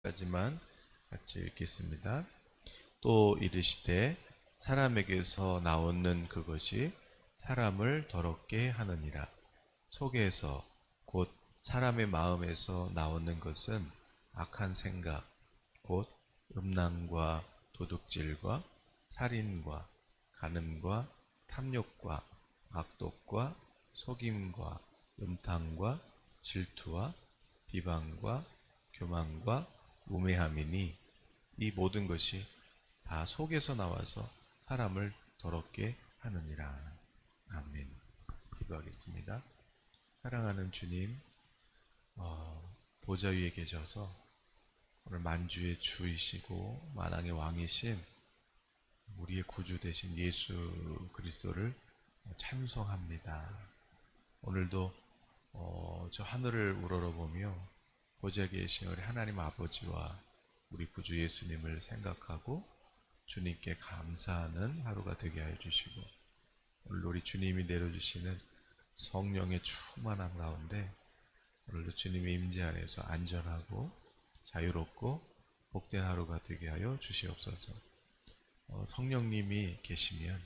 까지만 같이 읽겠습니다. 또 이르시되 사람에게서 나오는 그것이 사람을 더럽게 하느니라. 속에서 곧 사람의 마음에서 나오는 것은 악한 생각, 곧 음란과 도둑질과 살인과 간음과 탐욕과 악독과 속임과 음탕과 질투와 비방과 교만과 우매함이니 이 모든 것이 다 속에서 나와서 사람을 더럽게 하느니라. 아멘. 기도하겠습니다. 사랑하는 주님, 보좌 위에 계셔서 오늘 만주의 주이시고 만왕의 왕이신 우리의 구주 되신 예수 그리스도를 찬송합니다. 오늘도 저 하늘을 우러러보며 보좌에 계신 우리 하나님 아버지와 우리 구주 예수님을 생각하고 주님께 감사하는 하루가 되게 하여 주시고, 오늘 우리 주님이 내려주시는 성령의 충만함 가운데 오늘도 주님의 임재 안에서 안전하고 자유롭고 복된 하루가 되게 하여 주시옵소서. 성령님이 계시면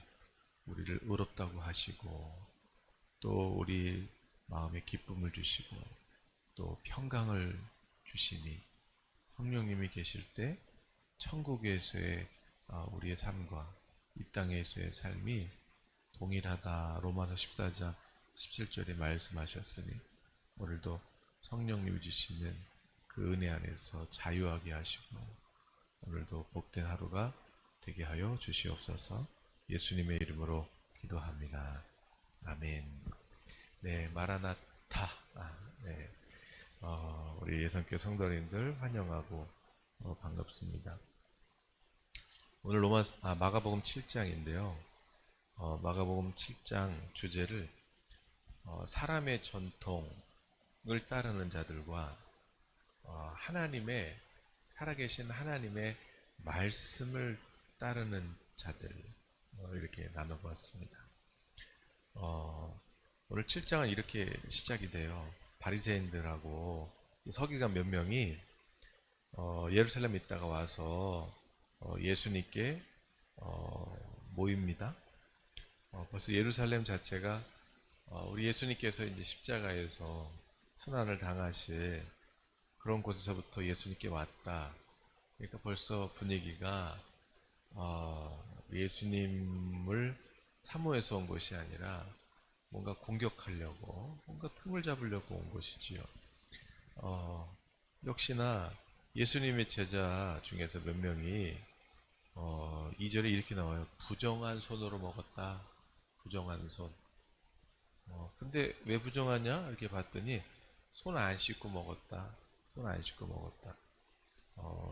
우리를 의롭다고 하시고, 또 우리 마음에 기쁨을 주시고 또 평강을 주시니, 성령님이 계실 때 천국에서의 우리의 삶과 이 땅에서의 삶이 동일하다. 로마서 14장 17절에 말씀하셨으니 오늘도 성령님이 주시는 그 은혜 안에서 자유하게 하시고 오늘도 복된 하루가 되게 하여 주시옵소서. 예수님의 이름으로 기도합니다. 아멘. 네, 마라나타. 네. 우리 예선교 성도님들 환영하고 반갑습니다. 오늘 마가복음 7장인데요. 마가복음 7장 주제를 사람의 전통을 따르는 자들과 하나님의 살아계신 하나님의 말씀을 따르는 자들, 이렇게 나눠보았습니다. 오늘 7장은 이렇게 시작이 돼요. 바리새인들하고 서기관 몇 명이 예루살렘에 있다가 와서 예수님께 모입니다. 벌써 예루살렘 자체가 우리 예수님께서 이제 십자가에서 순환을 당하실 그런 곳에서부터 예수님께 왔다. 그러니까 벌써 분위기가 예수님을 사모해서 온 것이 아니라 뭔가 공격하려고, 뭔가 틈을 잡으려고 온 것이지요. 역시나 예수님의 제자 중에서 몇 명이 2절에 이렇게 나와요. 부정한 손으로 먹었다. 부정한 손. 근데 왜 부정하냐? 이렇게 봤더니 손 안 씻고 먹었다. 손 안 씻고 먹었다.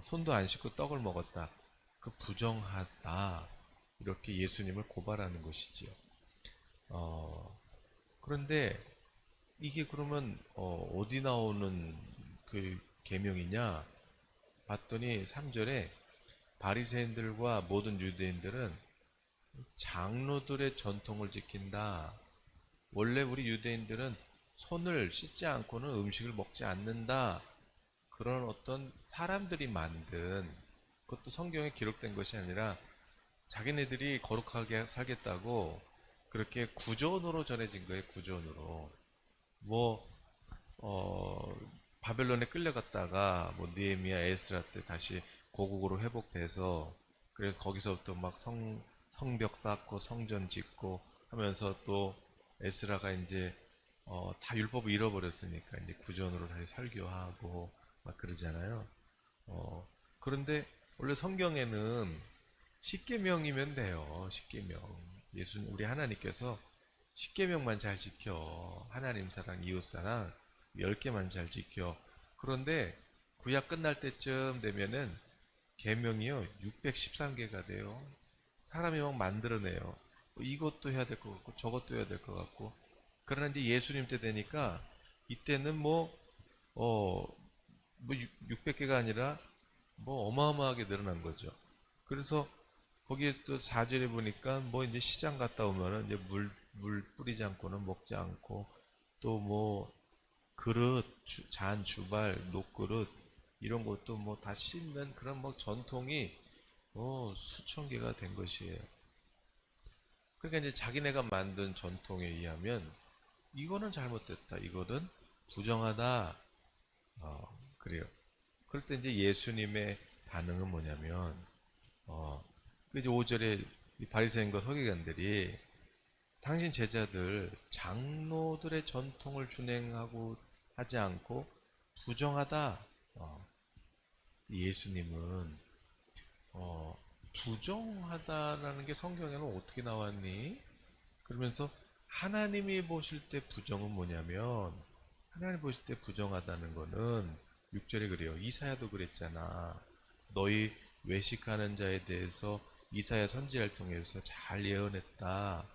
손도 안 씻고 떡을 먹었다. 그 부정하다. 이렇게 예수님을 고발하는 것이지요. 그런데 이게 그러면 어디 나오는 그 계명이냐? 봤더니 3절에 바리새인들과 모든 유대인들은 장로들의 전통을 지킨다. 원래 우리 유대인들은 손을 씻지 않고는 음식을 먹지 않는다. 그런 어떤 사람들이 만든, 그것도 성경에 기록된 것이 아니라 자기네들이 거룩하게 살겠다고 그렇게 구전으로 전해진 거예요. 구전으로. 뭐 바벨론에 끌려갔다가 뭐 느헤미야, 에스라 때 다시 고국으로 회복돼서, 그래서 거기서부터 막 성벽 쌓고 성전 짓고 하면서, 또 에스라가 이제 다 율법을 잃어버렸으니까 이제 구전으로 다시 설교하고 막 그러잖아요. 그런데 원래 성경에는 십계명이면 돼요. 십계명. 우리 하나님께서 십계명만 잘 지켜. 하나님 사랑, 이웃 사랑 10개만 잘 지켜. 그런데 구약 끝날 때쯤 되면은 계명이요 613개가 돼요. 사람이 막 만들어내요. 이것도 해야 될 것 같고 저것도 해야 될 것 같고. 그러나 이제 예수님 때 되니까 이때는 뭐 600개가 아니라 뭐 어마어마하게 늘어난 거죠. 그래서 거기에 또 4절에 보니까 뭐 이제 시장 갔다 오면은 이제 물 뿌리지 않고는 먹지 않고, 또 뭐 그릇, 잔, 주발, 녹그릇, 이런 것도 뭐 다 씻는 그런 뭐 전통이 수천 개가 된 것이에요. 그러니까 이제 자기네가 만든 전통에 의하면 이거는 잘못됐다, 이거는 부정하다, 그래요. 그럴 때 이제 예수님의 반응은 뭐냐면, 그 이제 5절에 이 바리새인과 서기관들이 당신 제자들 장로들의 전통을 준행하고 하지 않고 부정하다. 예수님은 부정하다라는 게 성경에는 어떻게 나왔니? 그러면서 하나님이 보실 때 부정은 뭐냐면, 하나님 보실 때 부정하다는 거는 6절에 그래요. 이사야도 그랬잖아. 너희 외식하는 자에 대해서 이사야 선지자를 통해서 잘 예언했다.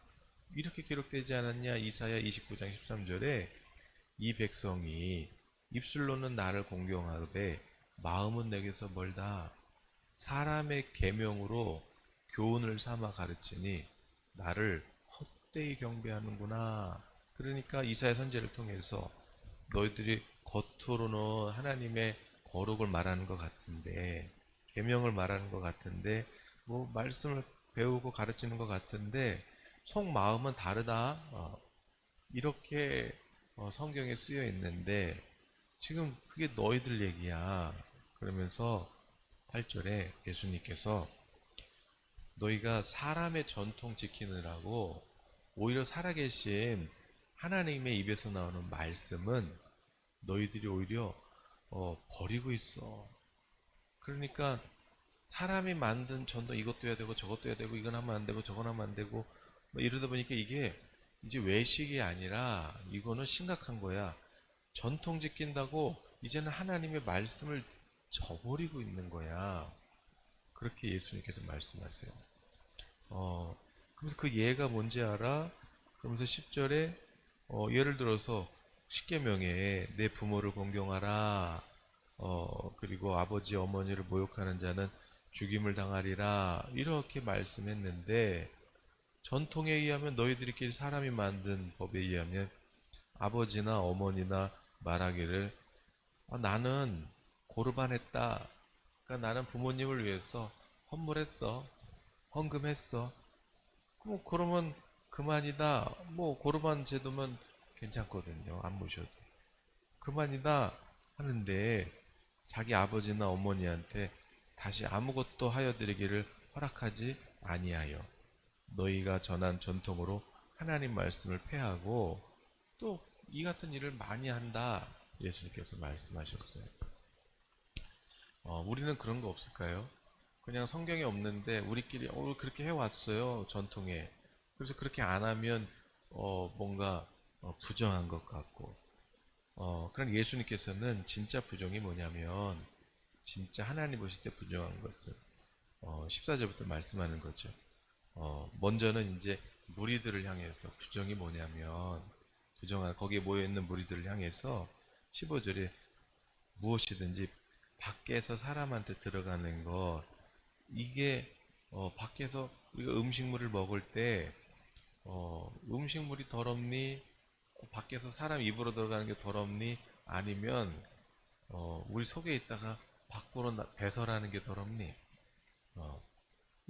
이렇게 기록되지 않았냐? 이사야 29장 13절에 이 백성이 입술로는 나를 공경하되 마음은 내게서 멀다. 사람의 계명으로 교훈을 삼아 가르치니 나를 헛되이 경배하는구나. 그러니까 이사야 선지자를 통해서 너희들이 겉으로는 하나님의 거룩을 말하는 것 같은데, 계명을 말하는 것 같은데, 뭐 말씀을 배우고 가르치는 것 같은데 속 마음은 다르다. 이렇게 성경에 쓰여 있는데 지금 그게 너희들 얘기야. 그러면서 8절에 예수님께서 너희가 사람의 전통 지키느라고 오히려 살아계신 하나님의 입에서 나오는 말씀은 너희들이 오히려 버리고 있어. 그러니까 사람이 만든 전통, 이것도 해야 되고 저것도 해야 되고 이건 하면 안 되고 저건 하면 안 되고 뭐 이러다 보니까 이게 이제 외식이 아니라 이거는 심각한 거야. 전통 지킨다고 이제는 하나님의 말씀을 저버리고 있는 거야. 그렇게 예수님께서 말씀하세요. 그래서 그 예가 뭔지 알아? 그러면서 10절에 예를 들어서 십계명에 내 부모를 공경하라. 그리고 아버지 어머니를 모욕하는 자는 죽임을 당하리라. 이렇게 말씀했는데 전통에 의하면 너희들끼리 사람이 만든 법에 의하면 아버지나 어머니나 말하기를 나는 고르반했다. 그러니까 나는 부모님을 위해서 헌물했어. 헌금했어. 뭐 그러면 그만이다. 뭐 고르반 제도면 괜찮거든요. 안 모셔도. 그만이다 하는데 자기 아버지나 어머니한테 다시 아무것도 하여 드리기를 허락하지 아니하여 너희가 전한 전통으로 하나님 말씀을 폐하고 또 이 같은 일을 많이 한다. 예수님께서 말씀하셨어요. 우리는 그런 거 없을까요? 그냥 성경에 없는데 우리끼리 그렇게 해왔어요. 전통에. 그래서 그렇게 안 하면 뭔가 부정한 것 같고 그런 예수님께서는 진짜 부정이 뭐냐면 진짜 하나님 보실 때 부정한 것은 14절부터 말씀하는 거죠. 먼저는 이제 무리들을 향해서 부정이 뭐냐면 부정한 거기에 모여있는 무리들을 향해서 15절에 무엇이든지 밖에서 사람한테 들어가는 것 이게 밖에서 우리가 음식물을 먹을 때 음식물이 더럽니 밖에서 사람 입으로 들어가는 게 더럽니 아니면 우리 속에 있다가 밖으로 배설하는 게 더럽니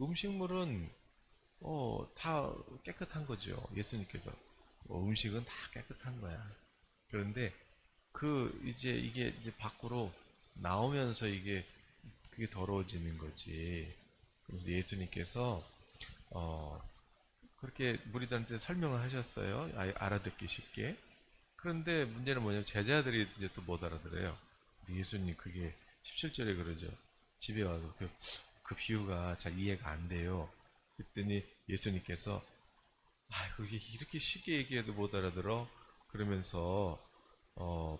음식물은 다 깨끗한 거죠. 예수님께서 음식은 다 깨끗한 거야. 그런데 이제 이게 이제 밖으로 나오면서 그게 더러워지는 거지. 그래서 예수님께서 어, 그렇게 무리들한테 설명을 하셨어요. 알아듣기 쉽게. 그런데 문제는 뭐냐면 제자들이 이제 또 못 알아들어요. 예수님 그게 17절에 그러죠. 집에 와서 그 비유가 잘 이해가 안 돼요. 그랬더니 예수님께서 그게 이렇게 쉽게 얘기해도 못 알아들어? 그러면서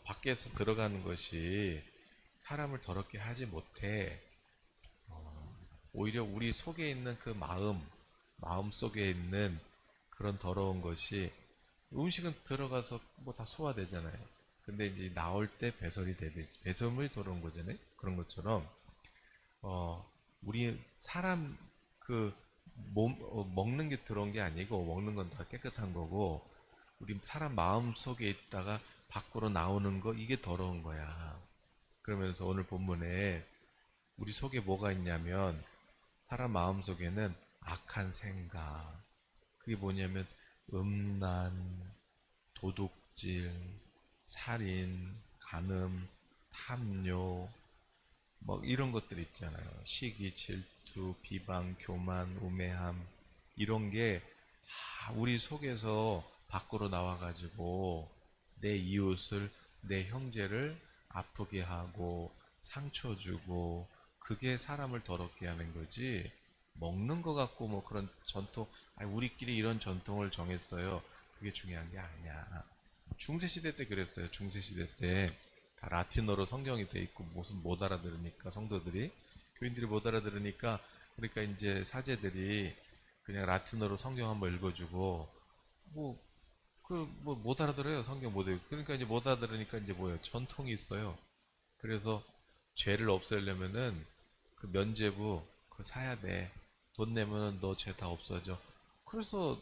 밖에서 들어가는 것이 사람을 더럽게 하지 못해. 오히려 우리 속에 있는 그 마음 속에 있는 그런 더러운 것이 음식은 들어가서 뭐 다 소화되잖아요. 근데 이제 나올 때 배설이 되듯 배설물이 들어온 거잖아요. 그런 것처럼 우리 사람 그 먹는 게 들어온 게 아니고 먹는 건 다 깨끗한 거고 우리 사람 마음 속에 있다가 밖으로 나오는 거 이게 더러운 거야. 그러면서 오늘 본문에 우리 속에 뭐가 있냐면 사람 마음 속에는 악한 생각, 그게 뭐냐면 음란, 도둑질, 살인, 간음, 탐욕, 뭐 이런 것들 있잖아요. 시기, 질투, 비방, 교만, 우매함 이런 게 다 우리 속에서 밖으로 나와가지고 내 이웃을, 내 형제를 아프게 하고 상처 주고 그게 사람을 더럽게 하는 거지. 먹는 거 갖고 뭐 그런 전통, 아니 우리끼리 이런 전통을 정했어요. 그게 중요한 게 아니야. 중세시대 때 그랬어요. 중세시대 때 다 라틴어로 성경이 돼 있고 무슨 못 알아들으니까 성도들이, 교인들이 못 알아들으니까, 그러니까 이제 사제들이 그냥 라틴어로 성경 한번 읽어주고 뭐 그 뭐 못 알아들어요. 성경 못 읽고. 그러니까 이제 못 알아들으니까 이제 뭐예요? 전통이 있어요. 그래서 죄를 없애려면은 그 면죄부 그거 사야 돼. 돈 내면은 너 죄 다 없어져. 그래서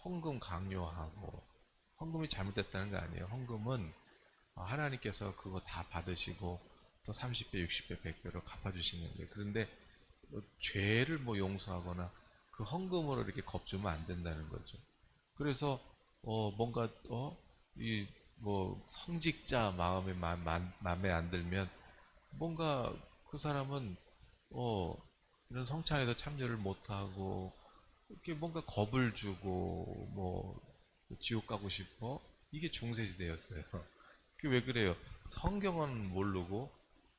헌금 강요하고, 헌금이 잘못됐다는 거 아니에요. 헌금은 하나님께서 그거 다 받으시고 또 30배, 60배, 100배로 갚아주시는 거예요. 그런데 죄를 뭐 용서하거나 그 헌금으로 이렇게 겁주면 안 된다는 거죠. 그래서 뭔가 이 뭐 성직자 마음에 안 들면 뭔가 그 사람은 어 이런 성찬에도 참여를 못 하고 이렇게 뭔가 겁을 주고 뭐 지옥 가고 싶어, 이게 중세 시대였어요. 그게 왜 그래요? 성경은 모르고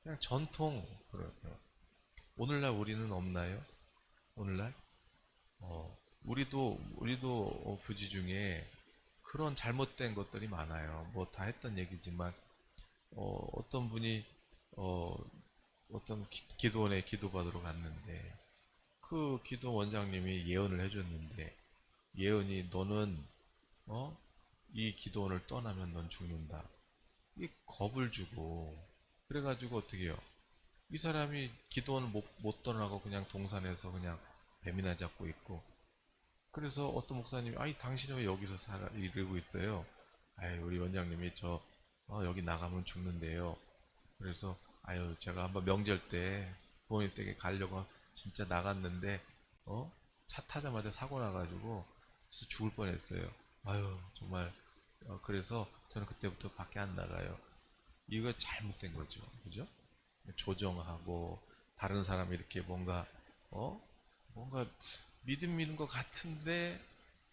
그냥 전통 그래요. 오늘날 우리는 없나요? 오늘날 우리도 부지 중에 그런 잘못된 것들이 많아요. 뭐 다 했던 얘기지만 어떤 분이 어, 어떤 기도원에 기도받으러 갔는데 그 기도 원장님이 예언을 해줬는데, 예언이 너는 어? 이 기도원을 떠나면 넌 죽는다. 이 겁을 주고, 그래가지고 어떻게 해요? 이 사람이 기도원을 못 떠나고 그냥 동산에서 그냥 뱀이나 잡고 있고, 그래서 어떤 목사님이 아니 당신은 왜 여기서 살아 이러고 있어요. 아유 우리 원장님이 저 여기 나가면 죽는데요. 그래서 아유 제가 한번 명절 때 부모님 댁에 가려고 진짜 나갔는데 어? 차 타자마자 사고 나가지고 진짜 죽을 뻔했어요. 아유 정말 그래서 저는 그때부터 밖에 안 나가요. 이거 잘못된 거죠. 그죠? 조정하고 다른 사람이 이렇게 어? 뭔가 믿는 것 같은데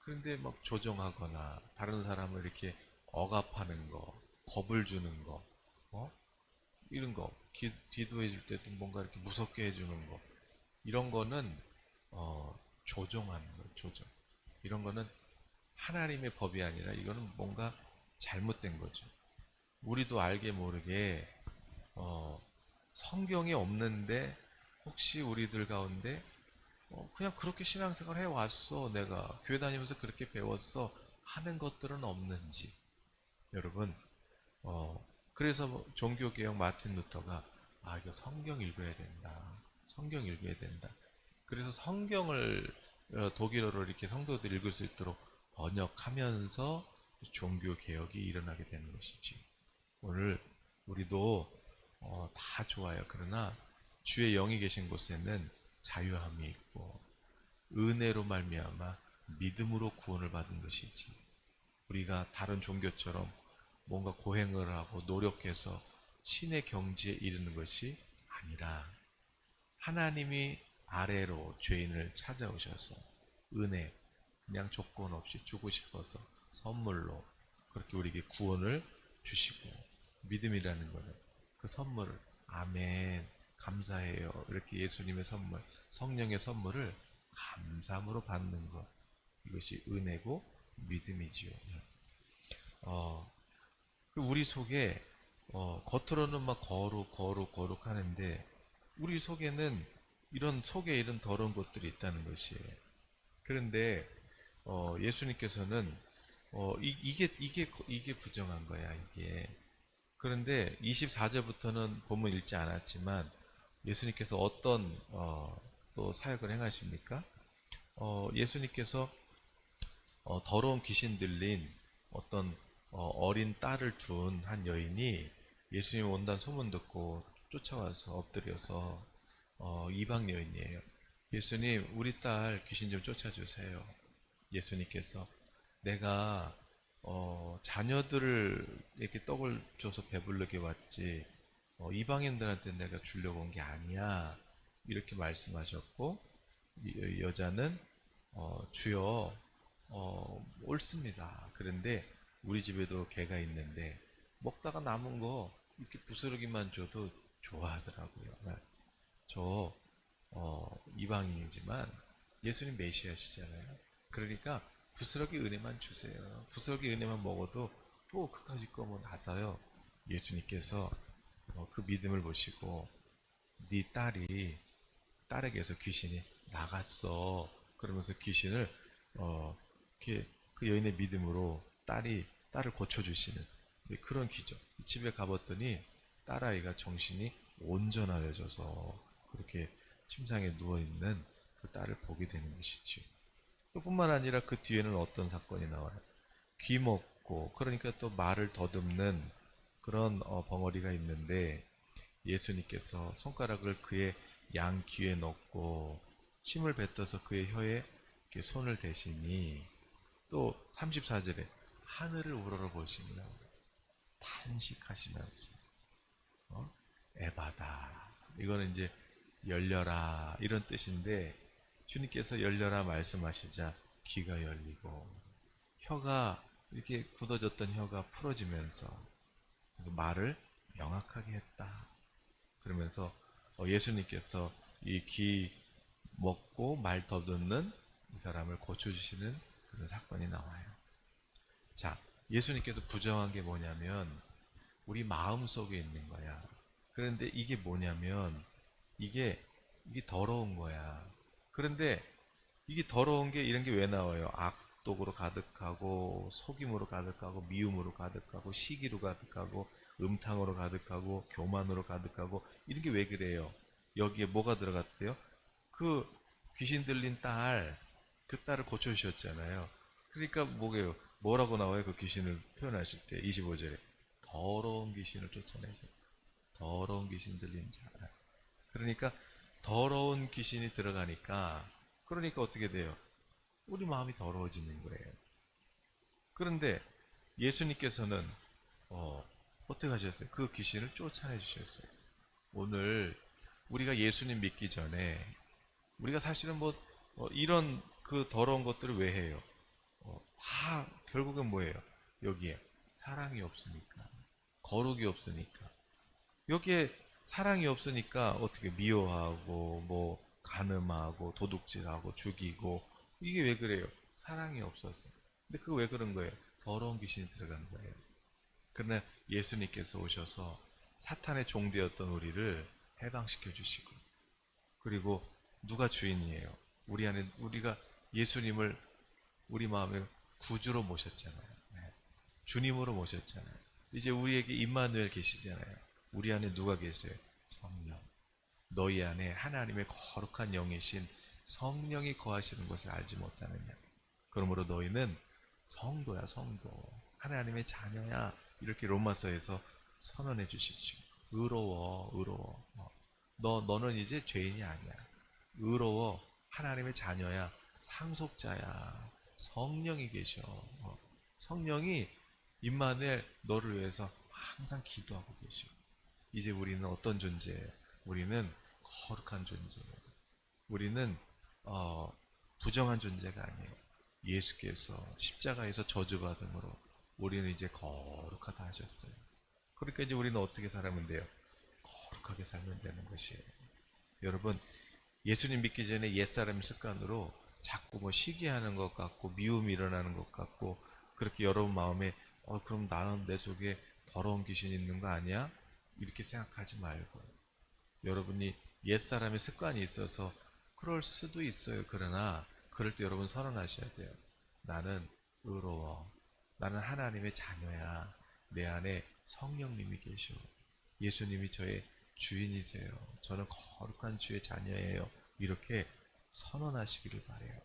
그런데 막 조정하거나 다른 사람을 이렇게 억압하는 거, 겁을 주는 거, 어? 이런 거, 기도해 줄 때도 뭔가 이렇게 무섭게 해주는 거, 이런 거는 조종하는 거, 조종. 이런 거는 하나님의 법이 아니라 이거는 뭔가 잘못된 거죠. 우리도 알게 모르게 어, 성경에 없는데 혹시 우리들 가운데 그냥 그렇게 신앙생활 해왔어, 내가 교회 다니면서 그렇게 배웠어 하는 것들은 없는지. 여러분 그래서 종교개혁 마틴 루터가 이거 성경 읽어야 된다, 성경 읽어야 된다. 그래서 성경을 독일어로 이렇게 성도들이 읽을 수 있도록 번역하면서 종교개혁이 일어나게 되는 것이지. 오늘 우리도 다 좋아요. 그러나 주의 영이 계신 곳에는 자유함이 있고 은혜로 말미암아 믿음으로 구원을 받은 것이지, 우리가 다른 종교처럼 뭔가 고행을 하고 노력해서 신의 경지에 이르는 것이 아니라 하나님이 아래로 죄인을 찾아오셔서 은혜, 그냥 조건 없이 주고 싶어서 선물로 그렇게 우리에게 구원을 주시고, 믿음이라는 거는 그 선물을 아멘 감사해요 이렇게 예수님의 선물, 성령의 선물을 감사함으로 받는 것, 이것이 은혜고 믿음이지요. 어, 우리 속에 겉으로는 막 거룩 하는데 우리 속에는 이런 속에 이런 더러운 것들이 있다는 것이에요. 그런데 예수님께서는 이게 부정한 거야, 이게. 그런데 24절부터는 본문 읽지 않았지만 예수님께서 어떤 또 사역을 행하십니까? 예수님께서 더러운 귀신 들린 어떤 어린 딸을 둔 한 여인이 예수님 온다는 소문 듣고 쫓아와서 엎드려서 이방 여인이에요. 예수님, 우리 딸 귀신 좀 쫓아주세요. 예수님께서 내가 자녀들을 이렇게 떡을 줘서 배부르게 왔지 이방인들한테 내가 주려고 온 게 아니야. 이렇게 말씀하셨고 여자는 주여 옳습니다. 그런데 우리 집에도 개가 있는데 먹다가 남은 거 이렇게 부스러기만 줘도 좋아하더라고요. 저 이방인이지만 예수님 메시아시잖아요. 그러니까 부스러기 은혜만 주세요. 부스러기 은혜만 먹어도 또 그까짓 거면 나서요. 예수님께서 그 믿음을 보시고 네 딸에게서 귀신이 나갔어. 그러면서 귀신을 이렇게 그 여인의 믿음으로 딸을 고쳐주시는 그런 기적. 집에 가봤더니 딸아이가 정신이 온전하여져서 그렇게 침상에 누워있는 그 딸을 보게 되는 것이죠. 뿐만 아니라 그 뒤에는 어떤 사건이 나와요. 귀 먹고 그러니까 또 말을 더듬는 그런 벙어리가 있는데 예수님께서 손가락을 그의 양 귀에 넣고 침을 뱉어서 그의 혀에 이렇게 손을 대시니 또 34절에 하늘을 우러러 보시며 탄식하시면서 에바다 이거는 이제 열려라 이런 뜻인데 주님께서 열려라 말씀하시자 귀가 열리고 혀가 이렇게 굳어졌던 혀가 풀어지면서 말을 명확하게 했다. 그러면서 예수님께서 이 귀 먹고 말 더듬는 이 사람을 고쳐주시는 그런 사건이 나와요. 자, 예수님께서 부정한 게 뭐냐면 우리 마음 속에 있는 거야. 그런데 이게 뭐냐면 이게 더러운 거야. 그런데 이게 더러운 게 이런 게 왜 나와요? 악독으로 가득하고 속임으로 가득하고 미움으로 가득하고 시기로 가득하고 음탕으로 가득하고 교만으로 가득하고 이런 게 왜 그래요? 여기에 뭐가 들어갔대요? 그 귀신 들린 그 딸을 고쳐주셨잖아요. 그러니까 뭐라고 나와요? 그 귀신을 표현하실 때 25절에 더러운 귀신을 쫓아내서 더러운 귀신 들린 자. 그러니까 더러운 귀신이 들어가니까 그러니까 어떻게 돼요? 우리 마음이 더러워지는 거예요. 그런데 예수님께서는 어떻게 하셨어요? 그 귀신을 쫓아내 주셨어요. 오늘 우리가 예수님 믿기 전에 우리가 사실은 이런 그 더러운 것들을 왜 해요? 다 결국은 뭐예요? 여기에 사랑이 없으니까 거룩이 없으니까 여기에 사랑이 없으니까 어떻게 미워하고 간음하고 도둑질하고 죽이고 이게 왜 그래요? 사랑이 없어서. 근데 그거 왜 그런 거예요? 더러운 귀신이 들어간 거예요. 그러나 예수님께서 오셔서 사탄의 종되었던 우리를 해방시켜 주시고 그리고 누가 주인이에요? 우리가 예수님을 우리 마음에 구주로 모셨잖아요. 네. 주님으로 모셨잖아요. 이제 우리에게 임마누엘 계시잖아요. 우리 안에 누가 계세요? 성령. 너희 안에 하나님의 거룩한 영이신 성령이 거하시는 것을 알지 못하느냐. 그러므로 너희는 성도야, 성도. 하나님의 자녀야. 이렇게 로마서에서 선언해 주시죠. 의로워. 너는 이제 죄인이 아니야. 의로워. 하나님의 자녀야. 상속자야. 성령이 계셔. 성령이 임마누엘 너를 위해서 항상 기도하고 계셔. 이제 우리는 어떤 존재예요? 우리는 거룩한 존재예요. 우리는 부정한 존재가 아니에요. 예수께서 십자가에서 저주받음으로 우리는 이제 거룩하다 하셨어요. 그러니까 이제 우리는 어떻게 살면 돼요? 거룩하게 살면 되는 것이에요. 여러분, 예수님 믿기 전에 옛사람 습관으로 자꾸 시기하는 것 같고 미움이 일어나는 것 같고 그렇게 여러분 마음에 그럼 나는 내 속에 더러운 귀신이 있는 거 아니야? 이렇게 생각하지 말고 여러분이 옛사람의 습관이 있어서 그럴 수도 있어요. 그러나 그럴 때 여러분 선언하셔야 돼요. 나는 의로워. 나는 하나님의 자녀야. 내 안에 성령님이 계셔. 예수님이 저의 주인이세요. 저는 거룩한 주의 자녀예요. 이렇게 선언하시기를 바래요.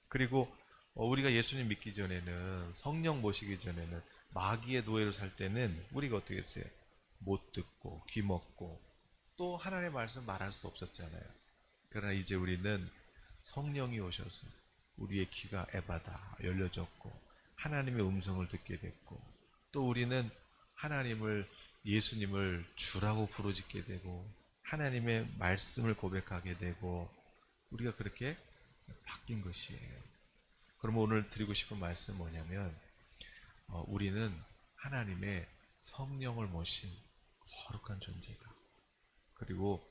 그리고 우리가 예수님 믿기 전에는 성령 모시기 전에는 마귀의 노예로 살 때는 우리가 어떻게 했어요? 못 듣고 귀 먹고 또 하나님의 말씀 말할 수 없었잖아요. 그러나 이제 우리는 성령이 오셔서 우리의 귀가 에바다 열려졌고 하나님의 음성을 듣게 됐고 또 우리는 하나님을 예수님을 주라고 부르짖게 되고 하나님의 말씀을 고백하게 되고 우리가 그렇게 바뀐 것이에요. 그럼 오늘 드리고 싶은 말씀은 뭐냐면 우리는 하나님의 성령을 모신 거룩한 존재다. 그리고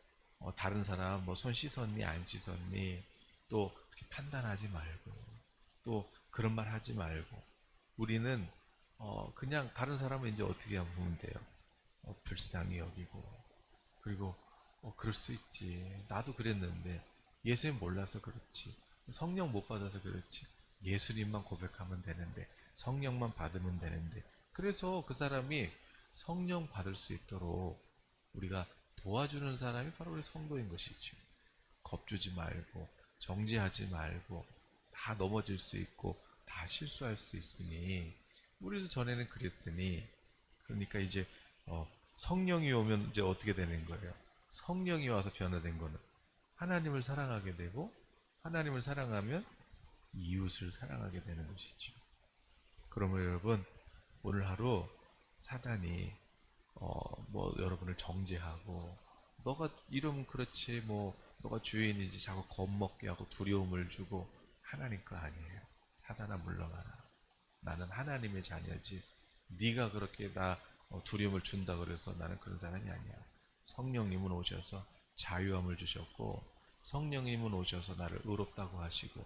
다른 사람 뭐 손 씻었니 안 씻었니 또 그렇게 판단하지 말고 또 그런 말 하지 말고 우리는 그냥 다른 사람은 이제 어떻게 하면 보면 돼요. 불쌍히 여기고 그리고 그럴 수 있지. 나도 그랬는데 예수님 몰라서 그렇지. 성령 못 받아서 그렇지. 예수님만 고백하면 되는데 성령만 받으면 되는데 그래서 그 사람이 성령 받을 수 있도록 우리가 도와주는 사람이 바로 우리 성도인 것이죠. 겁주지 말고 정죄하지 말고 다 넘어질 수 있고 다 실수할 수 있으니 우리도 전에는 그랬으니 그러니까 이제 성령이 오면 이제 어떻게 되는 거예요? 성령이 와서 변화된 거는 하나님을 사랑하게 되고 하나님을 사랑하면 이웃을 사랑하게 되는 것이죠. 그러면 여러분 오늘 하루 사단이 뭐 여러분을 정죄하고 너가 이러면 그렇지 뭐 너가 주인이지 자꾸 겁먹게 하고 두려움을 주고 하나님 거 아니에요. 사단아 물러가라. 나는 하나님의 자녀지. 네가 그렇게 나 두려움을 준다 그래서 나는 그런 사람이 아니야. 성령님은 오셔서 자유함을 주셨고 성령님은 오셔서 나를 의롭다고 하시고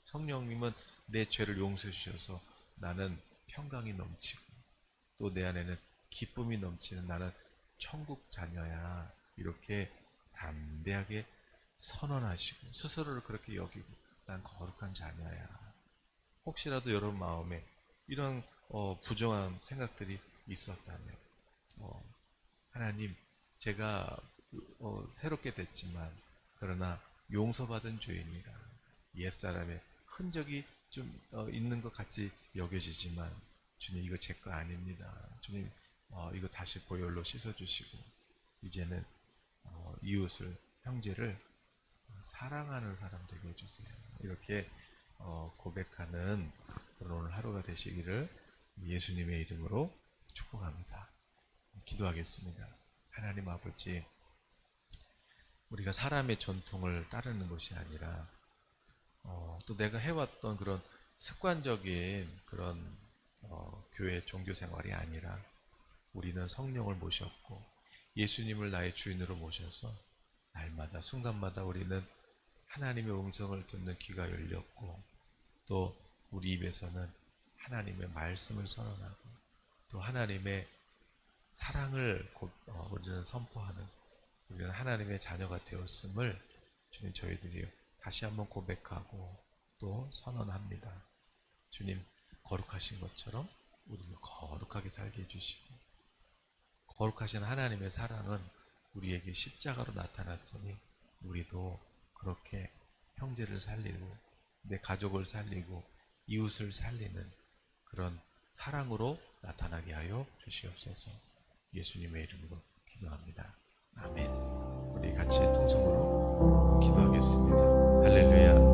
성령님은 내 죄를 용서해 주셔서 나는 평강이 넘치고 또 내 안에는 기쁨이 넘치는 나는 천국 자녀야. 이렇게 담대하게 선언하시고 스스로를 그렇게 여기고 난 거룩한 자녀야. 혹시라도 여러분 마음에 이런 부정한 생각들이 있었다면 하나님 제가 새롭게 됐지만 그러나 용서받은 죄인이라 옛사람의 흔적이 좀 있는 것 같이 여겨지지만 주님 이거 제 거 아닙니다. 주님 이거 다시 보혈로 씻어주시고 이제는 이웃을 형제를 사랑하는 사람 되게 해주세요. 이렇게 고백하는 그런 오늘 하루가 되시기를 예수님의 이름으로 축복합니다. 기도하겠습니다. 하나님 아버지 우리가 사람의 전통을 따르는 것이 아니라 또 내가 해왔던 그런 습관적인 그런 교회 종교 생활이 아니라 우리는 성령을 모셨고 예수님을 나의 주인으로 모셔서 날마다 순간마다 우리는 하나님의 음성을 듣는 귀가 열렸고 또 우리 입에서는 하나님의 말씀을 선언하고 또 하나님의 사랑을 우리는 선포하는 우리는 하나님의 자녀가 되었음을 주님 저희들이 다시 한번 고백하고 또 선언합니다. 주님 거룩하신 것처럼 우리를 거룩하게 살게 해주시고 거룩하신 하나님의 사랑은 우리에게 십자가로 나타났으니 우리도 그렇게 형제를 살리고 내 가족을 살리고 이웃을 살리는 그런 사랑으로 나타나게 하여 주시옵소서. 예수님의 이름으로 기도합니다. 아멘. 우리 같이 통성으로 기도하겠습니다. 할렐루야.